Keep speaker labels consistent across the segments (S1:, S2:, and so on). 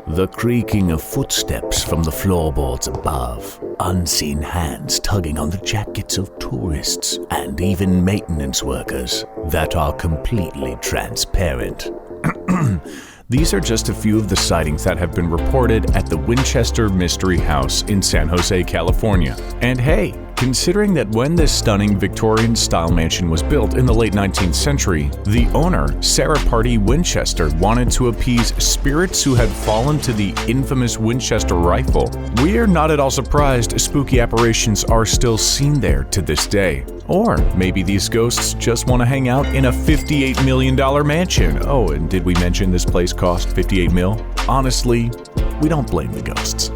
S1: The creaking of footsteps from the floorboards above, unseen hands tugging on the jackets of tourists, and even maintenance workers that are completely transparent. These are just a few of the sightings that have been reported at the Winchester Mystery House in San Jose, California. And hey, considering that when this stunning Victorian Style mansion was built in the late 19th century, the owner, Sarah Pardee Winchester, wanted to appease spirits who had fallen to the infamous Winchester Rifle. We're not at all surprised spooky apparitions are still seen there to this day. Or maybe these ghosts just want to hang out in a $58 million mansion. Oh, and did we mention this place cost $58 million? Honestly, we don't blame the ghosts.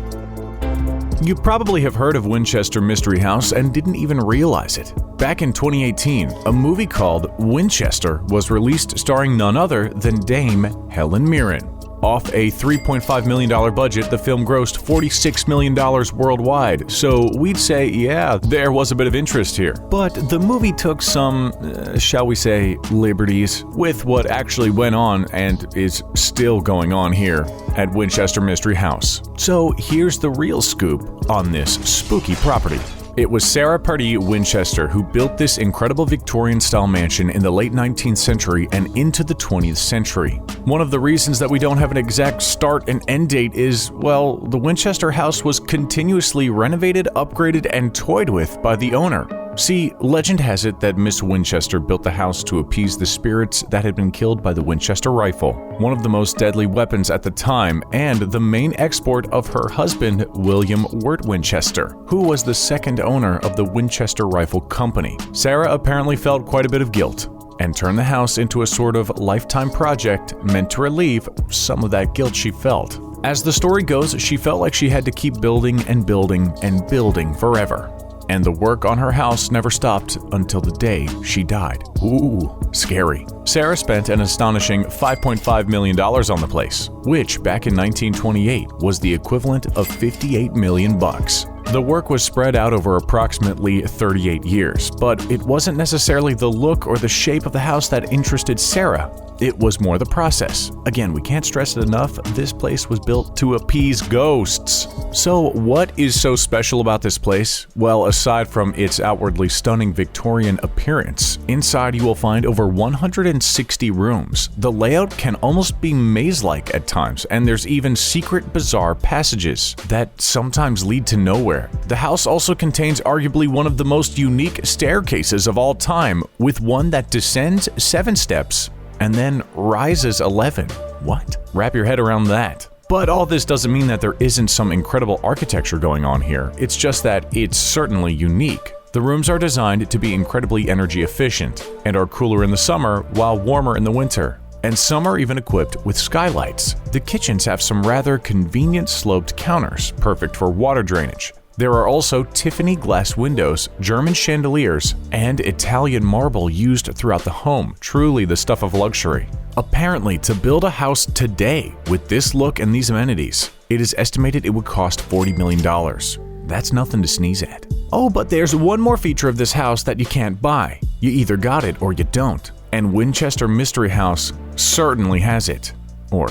S1: You probably have heard of Winchester Mystery House and didn't even realize it. Back in 2018, a movie called Winchester was released starring none other than Dame Helen Mirren. Off a $3.5 million budget, the film grossed $46 million worldwide, so we'd say, yeah, there was a bit of interest here. But the movie took some, shall we say, liberties with what actually went on and is still going on here at Winchester Mystery House. So here's the real scoop on this spooky property. It was Sarah Pardee Winchester who built this incredible Victorian-style mansion in the late 19th century and into the 20th century. One of the reasons that we don't have an exact start and end date is, well, the Winchester house was continuously renovated, upgraded, and toyed with by the owner. See, legend has it that Miss Winchester built the house to appease the spirits that had been killed by the Winchester Rifle, one of the most deadly weapons at the time and the main export of her husband, William Wirt Winchester, who was the second owner of the Winchester Rifle Company. Sarah apparently felt quite a bit of guilt and turned the house into a sort of lifetime project meant to relieve some of that guilt she felt. As the story goes, she felt like she had to keep building and building and building forever. And the work on her house never stopped until the day she died. Ooh, scary. Sarah spent an astonishing $5.5 million on the place, which back in 1928 was the equivalent of $58 million. The work was spread out over approximately 38 years, but it wasn't necessarily the look or the shape of the house that interested Sarah. It was more the process. Again, we can't stress it enough, this place was built to appease ghosts. So what is so special about this place? Well, aside from its outwardly stunning Victorian appearance, inside you will find over 160 rooms. The layout can almost be maze-like at times, and there's even secret bizarre passages that sometimes lead to nowhere. The house also contains arguably one of the most unique staircases of all time, with one that descends 7 steps and then rises 11. What? Wrap your head around that. But all this doesn't mean that there isn't some incredible architecture going on here. It's just that it's certainly unique. The rooms are designed to be incredibly energy efficient and are cooler in the summer while warmer in the winter. And some are even equipped with skylights. The kitchens have some rather convenient sloped counters, perfect for water drainage. There are also Tiffany glass windows, German chandeliers, and Italian marble used throughout the home, truly the stuff of luxury. Apparently, to build a house today with this look and these amenities, it is estimated it would cost $40 million. That's nothing to sneeze at. Oh, but there's one more feature of this house that you can't buy. You either got it or you don't. And Winchester Mystery House certainly has it. Or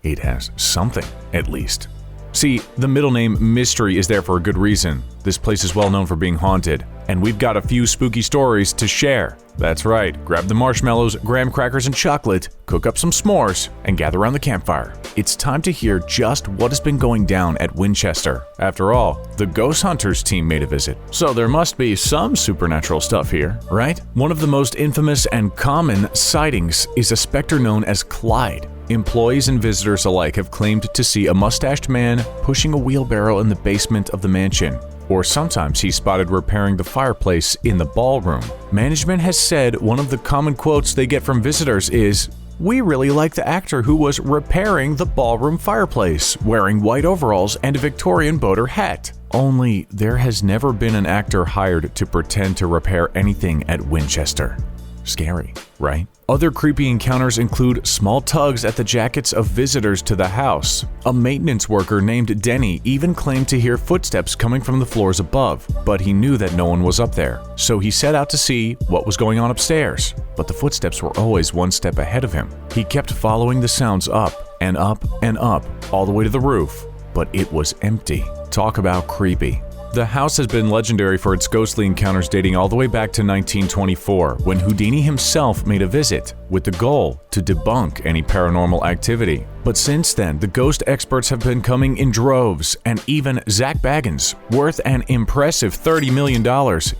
S1: it has something, at least. See, the middle name Mystery is there for a good reason. This place is well known for being haunted, and we've got a few spooky stories to share. That's right, grab the marshmallows, graham crackers, and chocolate, cook up some s'mores, and gather around the campfire. It's time to hear just what has been going down at Winchester. After all, the Ghost Hunters team made a visit, so there must be some supernatural stuff here, right? One of the most infamous and common sightings is a specter known as Clyde. Employees and visitors alike have claimed to see a mustached man pushing a wheelbarrow in the basement of the mansion, or sometimes he's spotted repairing the fireplace in the ballroom. Management has said one of the common quotes they get from visitors is, "We really like the actor who was repairing the ballroom fireplace, wearing white overalls and a Victorian boater hat." Only there has never been an actor hired to pretend to repair anything at Winchester. Scary, right? Other creepy encounters include small tugs at the jackets of visitors to the house. A maintenance worker named Denny even claimed to hear footsteps coming from the floors above, but he knew that no one was up there, so he set out to see what was going on upstairs. But the footsteps were always one step ahead of him. He kept following the sounds up,
S2: and up, all the way to the roof, but it was empty. Talk about creepy. The house has been legendary for its ghostly encounters dating all the way back to 1924, when Houdini himself made a visit with the goal to debunk any paranormal activity. But since then, the ghost experts have been coming in droves, and even Zach Baggins, worth an impressive $30 million,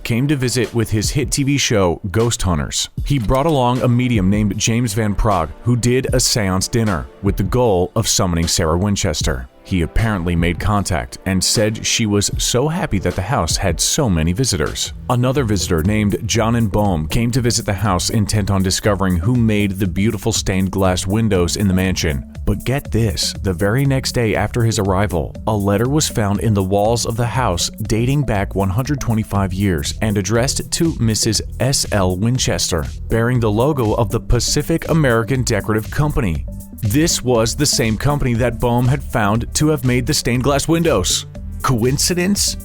S2: came to visit with his hit TV show, Ghost Hunters. He brought along a medium named James Van Praagh, who did a seance dinner with the goal of summoning Sarah Winchester. He apparently made contact and said she was so happy that the house had so many visitors. Another visitor named John and Bohm came to visit the house intent on discovering who made the beautiful stained glass windows in the mansion. But get this, the very next day after his arrival, a letter was found in the walls of the house dating back 125 years and addressed to Mrs. S.L. Winchester, bearing the logo of the Pacific American Decorative Company. This was the same company that Bohm had found to have made the stained glass windows. Coincidence?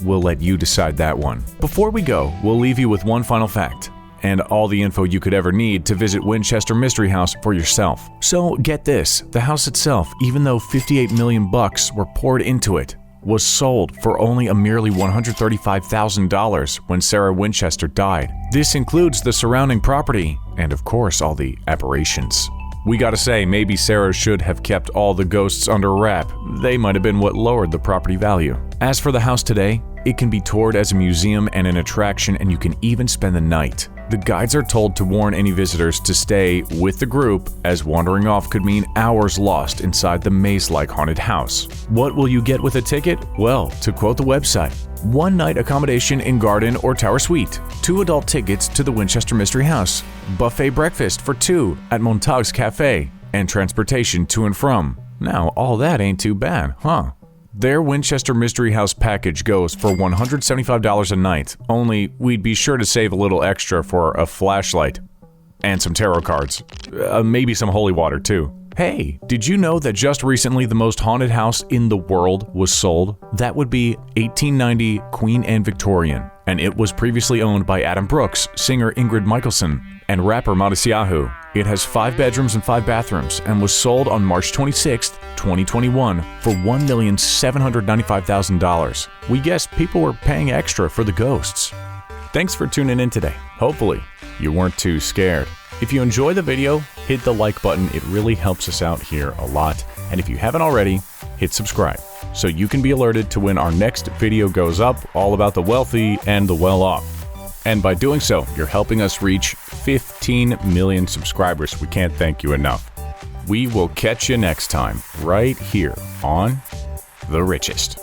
S2: We'll let you decide that one. Before we go, we'll leave you with one final fact, and all the info you could ever need to visit Winchester Mystery House for yourself. So get this, the house itself, even though $58 million were poured into it, was sold for only a merely $135,000 when Sarah Winchester died. This includes the surrounding property, and of course all the apparitions. We gotta say, maybe Sarah should have kept all the ghosts under wrap. They might have been what lowered the property value. As for the house today, it can be toured as a museum and an attraction, and you can even spend the night. The guides are told to warn any visitors to stay with the group, as wandering off could mean hours lost inside the maze-like haunted house. What will you get with a ticket? Well, to quote the website, 1 night accommodation in garden or tower suite, 2 adult tickets to the Winchester Mystery House, buffet breakfast for 2 at Montague's Cafe, and transportation to and from. Now, all that ain't too bad, huh? Their Winchester Mystery House package goes for $175 a night, only we'd be sure to save a little extra for a flashlight and some tarot cards. Maybe some holy water too. Hey, did you know that just recently the most haunted house in the world was sold? That would be 1890 Queen Anne Victorian, and it was previously owned by Adam Brooks, singer Ingrid Michaelson, and rapper Matisyahu. It has 5 bedrooms and 5 bathrooms and was sold on March 26, 2021 for $1,795,000. We guess people were paying extra for the ghosts. Thanks for tuning in today. Hopefully, you weren't too scared. If you enjoy the video, hit the like button. It really helps us out here a lot. And if you haven't already, hit subscribe so you can be alerted to when our next video goes up, all about the wealthy and the well-off. And by doing so, you're helping us reach 15 million subscribers. We can't thank you enough. We will catch you next time, right here on The Richest.